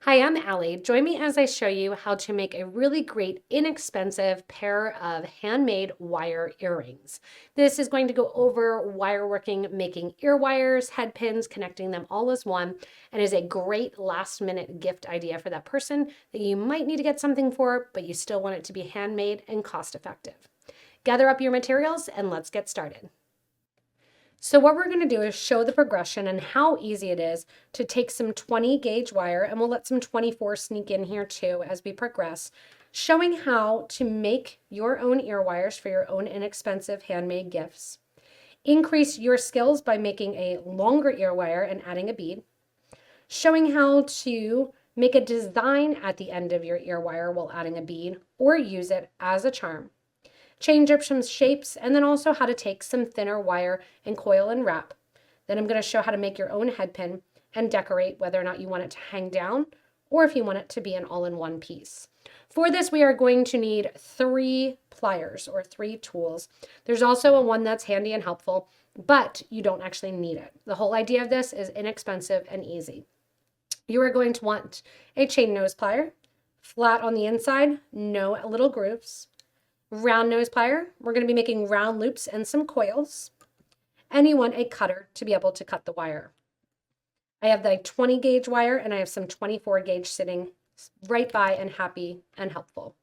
Hi, I'm Allie. Join me as I show you how to make a really great, inexpensive pair of handmade wire earrings. This is going to go over wire working, making ear wires, head pins, connecting them all as one, and is a great last minute gift idea for that person that you might need to get something for, but you still want it to be handmade and cost effective. Gather up your materials and let's get started. So what we're going to do is show the progression and how easy it is to take some 20 gauge wire, and we'll let some 24 sneak in here too as we progress, showing how to make your own ear wires for your own inexpensive handmade gifts. Increase your skills by making a longer ear wire and adding a bead. Showing how to make a design at the end of your ear wire while adding a bead or use it as a charm. Change up some shapes, and then also how to take some thinner wire and coil and wrap. Then I'm going to show how to make your own head pin and decorate, whether or not you want it to hang down or if you want it to be an all-in-one piece. For this, we are going to need 3 pliers or 3 tools. There's also a one that's handy and helpful, but you don't actually need it. The whole idea of this is inexpensive and easy. You are going to want a chain nose plier, flat on the inside, no little grooves. Round nose plier, we're going to be making round loops and some coils. And you want a cutter to be able to cut the wire. I have the 20 gauge wire and I have some 24 gauge sitting right by and happy and helpful.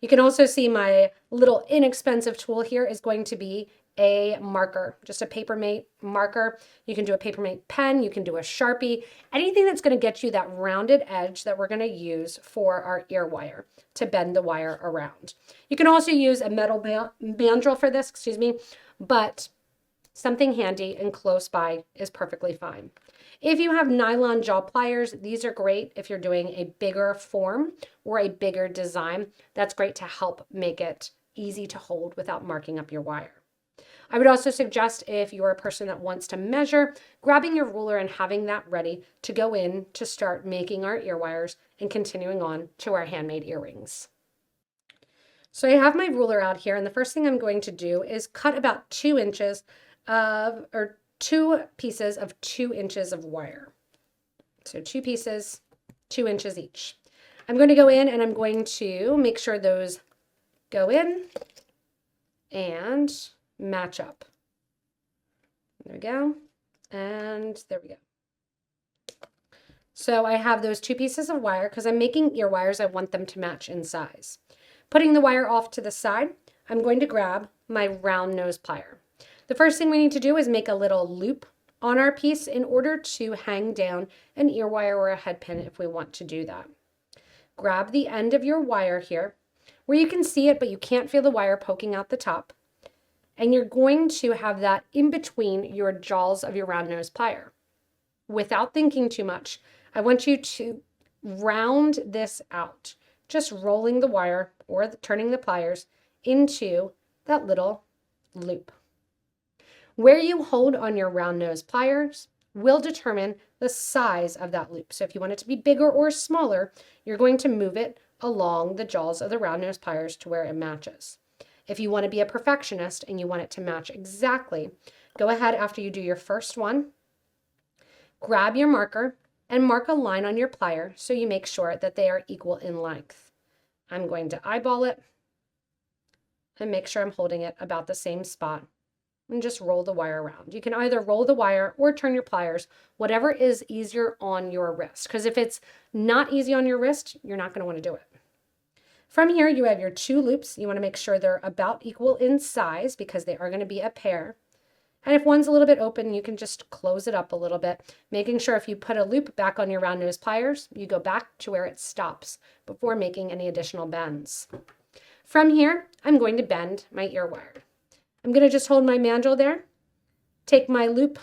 You can also see my little inexpensive tool here is going to be a marker, just a Papermate marker. You can do a Papermate pen, you can do a Sharpie, anything that's going to get you that rounded edge that we're going to use for our ear wire to bend the wire around. You can also use a metal mandrel for this, but something handy and close by is perfectly fine. If you have nylon jaw pliers, these are great if you're doing a bigger form or a bigger design. That's great to help make it easy to hold without marking up your wire. I would also suggest if you're a person that wants to measure, grabbing your ruler and having that ready to go in to start making our ear wires and continuing on to our handmade earrings. So I have my ruler out here, and the first thing I'm going to do is cut about 2 inches or 2 pieces of 2 inches of wire. So 2 pieces, 2 inches each. I'm going to go in and I'm going to make sure those go in and match up. There we go. And there we go. So I have those 2 pieces of wire because I'm making ear wires. I want them to match in size. Putting the wire off to the side, I'm going to grab my round nose plier. The first thing we need to do is make a little loop on our piece in order to hang down an ear wire or a head pin if we want to do that. Grab the end of your wire here where you can see it but you can't feel the wire poking out the top. And you're going to have that in between your jaws of your round nose plier. Without thinking too much, I want you to round this out, just rolling the wire or turning the pliers into that little loop. Where you hold on your round nose pliers will determine the size of that loop. So if you want it to be bigger or smaller, you're going to move it along the jaws of the round nose pliers to where it matches. If you want to be a perfectionist and you want it to match exactly, go ahead after you do your first one, grab your marker and mark a line on your plier so you make sure that they are equal in length. I'm going to eyeball it and make sure I'm holding it about the same spot and just roll the wire around. You can either roll the wire or turn your pliers, whatever is easier on your wrist, because if it's not easy on your wrist, you're not going to want to do it. From here, you have your 2 loops. You want to make sure they're about equal in size because they are going to be a pair. And if one's a little bit open, you can just close it up a little bit, making sure if you put a loop back on your round nose pliers, you go back to where it stops before making any additional bends. From here, I'm going to bend my ear wire. I'm going to just hold my mandrel there, take my loop,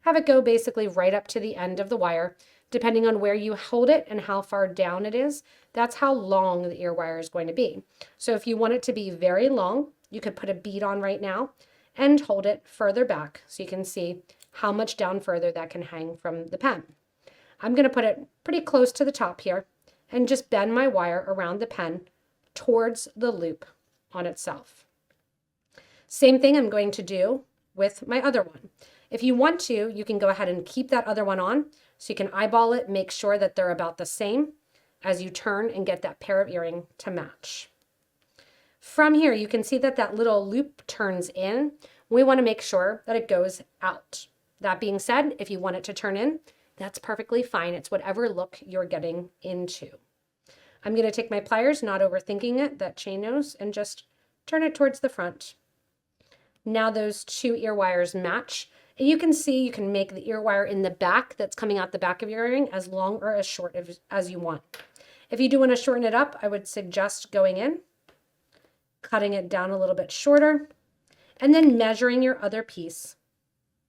have it go basically right up to the end of the wire. Depending on where you hold it and how far down it is, that's how long the ear wire is going to be. So if you want it to be very long, you could put a bead on right now and hold it further back so you can see how much down further that can hang from the pen. I'm going to put it pretty close to the top here and just bend my wire around the pen towards the loop on itself. Same thing I'm going to do with my other one. If you want to, you can go ahead and keep that other one on So you can eyeball it, make sure that they're about the same as you turn and get that pair of earring to match. From here, you can see that that little loop turns in. We want to make sure that it goes out. That being said, if you want it to turn in, that's perfectly fine. It's whatever look you're getting into. I'm going to take my pliers, not overthinking it, that chain nose, and just turn it towards the front. Now those two ear wires match. And you can see you can make the ear wire in the back that's coming out the back of your earring as long or as short as you want. If you do want to shorten it up, I would suggest going in, cutting it down a little bit shorter, and then measuring your other piece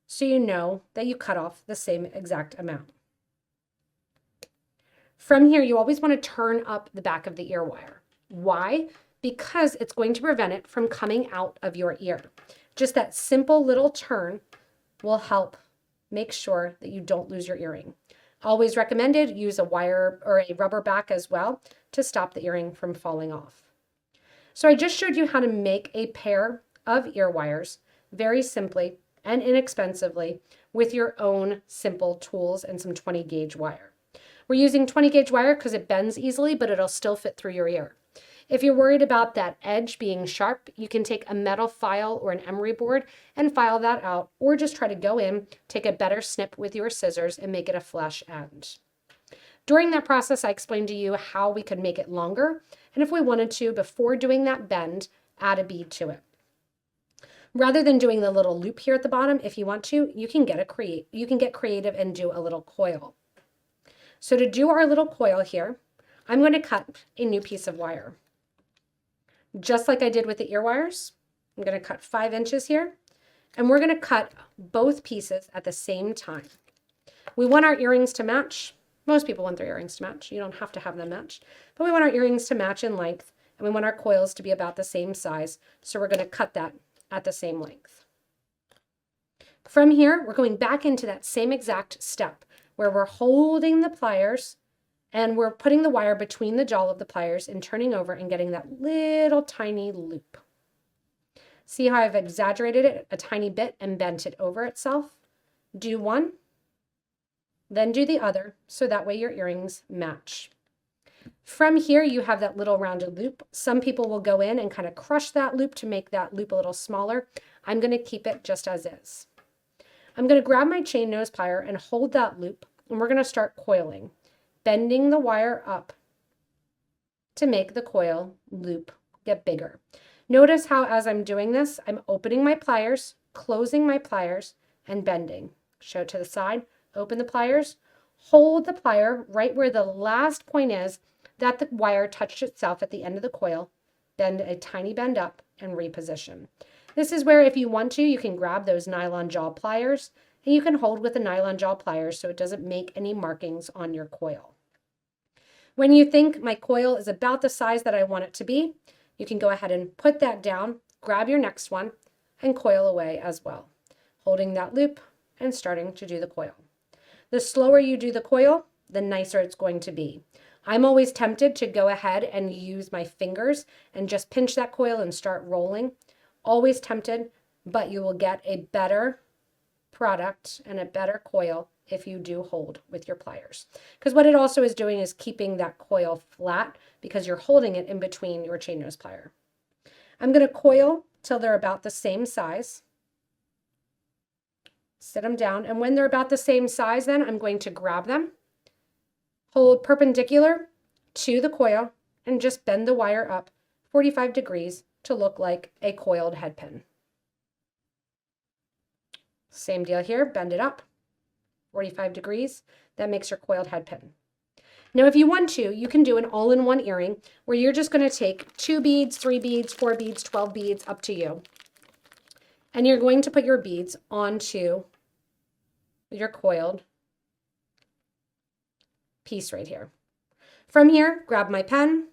so you know that you cut off the same exact amount. From here, you always want to turn up the back of the ear wire. Why? Because it's going to prevent it from coming out of your ear. Just that simple little turn will help make sure that you don't lose your earring. Always recommended, use a wire or a rubber back as well to stop the earring from falling off. So I just showed you how to make a pair of ear wires very simply and inexpensively with your own simple tools and some 20 gauge wire. We're using 20 gauge wire because it bends easily, but it'll still fit through your ear. If you're worried about that edge being sharp, you can take a metal file or an emery board and file that out, or just try to go in, take a better snip with your scissors and make it a flush end. During that process, I explained to you how we could make it longer, and if we wanted to, before doing that bend, add a bead to it. Rather than doing the little loop here at the bottom, if you want to, you can get creative and do a little coil. So to do our little coil here, I'm going to cut a new piece of wire. Just like I did with the ear wires, I'm going to cut 5 inches here, and we're going to cut both pieces at the same time. We want our earrings to match. Most people want their earrings to match. You don't have to have them match, but we want our earrings to match in length, and we want our coils to be about the same size, so we're going to cut that at the same length. From here, we're going back into that same exact step where we're holding the pliers and we're putting the wire between the jaw of the pliers and turning over and getting that little tiny loop. See how I've exaggerated it a tiny bit and bent it over itself? Do one, then do the other, so that way your earrings match. From here, you have that little rounded loop. Some people will go in and kind of crush that loop to make that loop a little smaller. I'm going to keep it just as is. I'm going to grab my chain nose plier and hold that loop, and we're going to start coiling, bending the wire up to make the coil loop get bigger. Notice how as I'm doing this, I'm opening my pliers, closing my pliers, and bending. Show it to the side, open the pliers, hold the plier right where the last point is that the wire touched itself at the end of the coil, bend a tiny bend up, and reposition. This is where if you want to, you can grab those nylon jaw pliers, and you can hold with the nylon jaw pliers so it doesn't make any markings on your coil. When you think my coil is about the size that I want it to be, you can go ahead and put that down, grab your next one, and coil away as well, holding that loop and starting to do the coil. The slower you do the coil, the nicer it's going to be. I'm always tempted to go ahead and use my fingers and just pinch that coil and start rolling. Always tempted, but you will get a better product and a better coil if you do hold with your pliers. Because what it also is doing is keeping that coil flat because you're holding it in between your chain nose plier. I'm going to coil till they're about the same size. Sit them down, and when they're about the same size, then I'm going to grab them, hold perpendicular to the coil, and just bend the wire up 45 degrees to look like a coiled head pin. Same deal here, bend it up 45 degrees. That makes your coiled head pin. Now, if you want to, you can do an all-in-one earring where you're just going to take 2 beads, 3 beads, 4 beads, 12 beads, up to you. And you're going to put your beads onto your coiled piece right here. From here, grab my pen,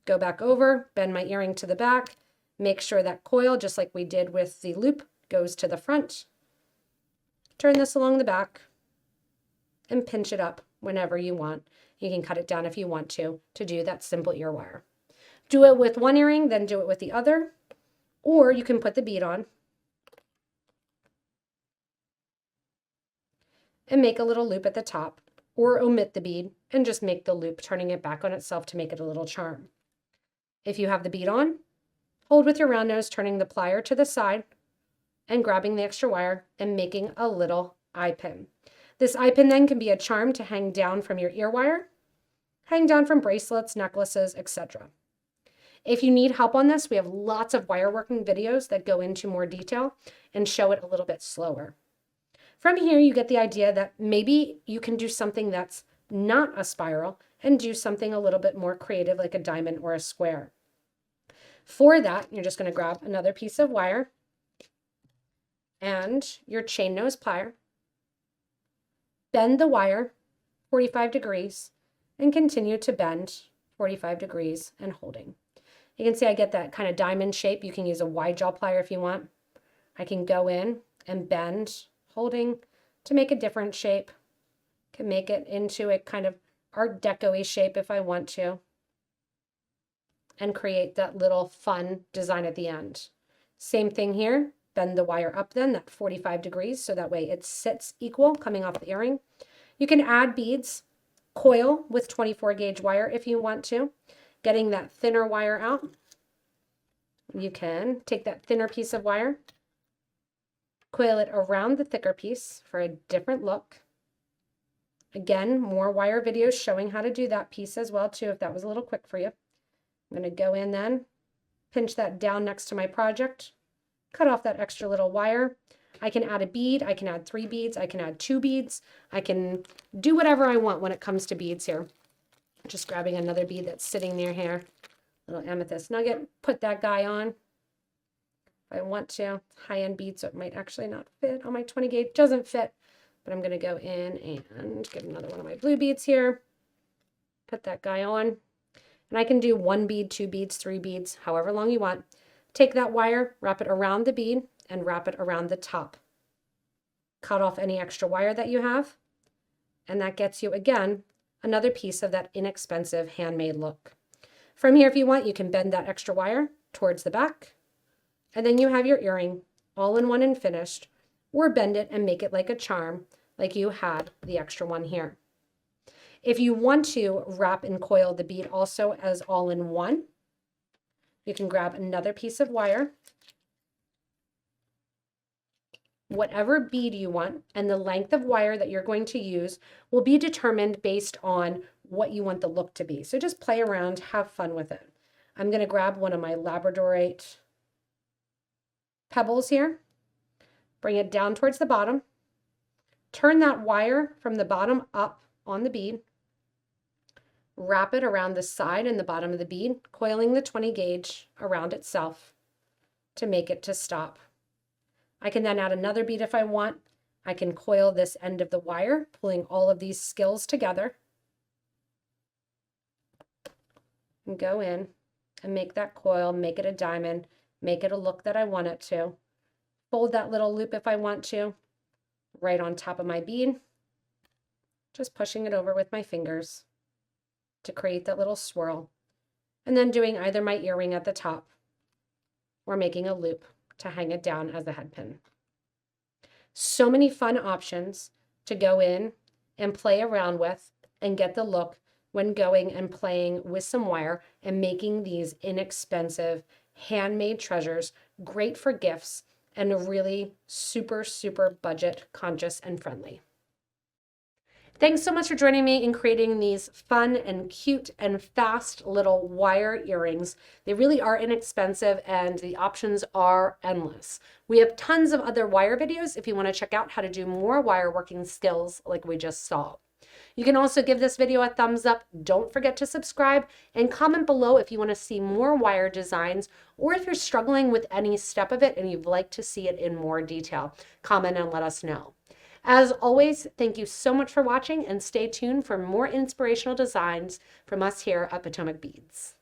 go back over, bend my earring to the back, make sure that coil, just like we did with the loop, goes to the front. Turn this along the back and pinch it up whenever you want. You can cut it down if you want to do that simple ear wire. Do it with one earring, then do it with the other, or you can put the bead on and make a little loop at the top or omit the bead and just make the loop, turning it back on itself to make it a little charm. If you have the bead on, hold with your round nose, turning the plier to the side and grabbing the extra wire and making a little eye pin. This eye pin then can be a charm to hang down from your ear wire, hang down from bracelets, necklaces, etc. If you need help on this, we have lots of wire working videos that go into more detail and show it a little bit slower. From here, you get the idea that maybe you can do something that's not a spiral and do something a little bit more creative like a diamond or a square. For that, you're just going to grab another piece of wire and your chain nose plier, bend the wire 45 degrees and continue to bend 45 degrees and holding. You can see I get that kind of diamond shape. You can use a wide jaw plier if you want. I can go in and bend, holding to make a different shape. Can make it into a kind of Art Deco-y shape if I want to, and create that little fun design at the end. Same thing here, bend the wire up then, that 45 degrees, so that way it sits equal coming off the earring. You can add beads, coil with 24 gauge wire if you want to, getting that thinner wire out. You can take that thinner piece of wire, coil it around the thicker piece for a different look. Again, more wire videos showing how to do that piece as well too, if that was a little quick for you. I'm going to go in then, pinch that down next to my project, cut off that extra little wire. I can add a bead, I can add 3 beads, I can add 2 beads. I can do whatever I want when it comes to beads here. Just grabbing another bead that's sitting near here, little amethyst nugget, put that guy on. If I want to, high-end bead, so it might actually not fit on my 20 gauge, doesn't fit, but I'm going to go in and get another one of my blue beads here, put that guy on. And I can do 1 bead, 2 beads, 3 beads, however long you want. Take that wire, wrap it around the bead, and wrap it around the top. Cut off any extra wire that you have, and that gets you, again, another piece of that inexpensive handmade look. From here, if you want, you can bend that extra wire towards the back, and then you have your earring all in one and finished, or bend it and make it like a charm, like you had the extra one here. If you want to wrap and coil the bead also as all in one, you can grab another piece of wire, whatever bead you want, and the length of wire that you're going to use will be determined based on what you want the look to be. So just play around, have fun with it. I'm going to grab one of my labradorite pebbles here, bring it down towards the bottom, turn that wire from the bottom up on the bead, wrap it around the side and the bottom of the bead, coiling the 20 gauge around itself to make it to stop. I can then add another bead if I want. I can coil this end of the wire, pulling all of these skills together, and go in and make that coil, make it a diamond, make it a look that I want it to. Fold that little loop if I want to, right on top of my bead, just pushing it over with my fingers to create that little swirl, and then doing either my earring at the top or making a loop to hang it down as a head pin. So many fun options to go in and play around with and get the look when going and playing with some wire and making these inexpensive handmade treasures, great for gifts and really super, super budget conscious and friendly. Thanks so much for joining me in creating these fun and cute and fast little wire earrings. They really are inexpensive and the options are endless. We have tons of other wire videos if you want to check out how to do more wire working skills like we just saw. You can also give this video a thumbs up. Don't forget to subscribe and comment below if you want to see more wire designs or if you're struggling with any step of it and you'd like to see it in more detail. Comment and let us know. As always, thank you so much for watching and stay tuned for more inspirational designs from us here at Potomac Beads.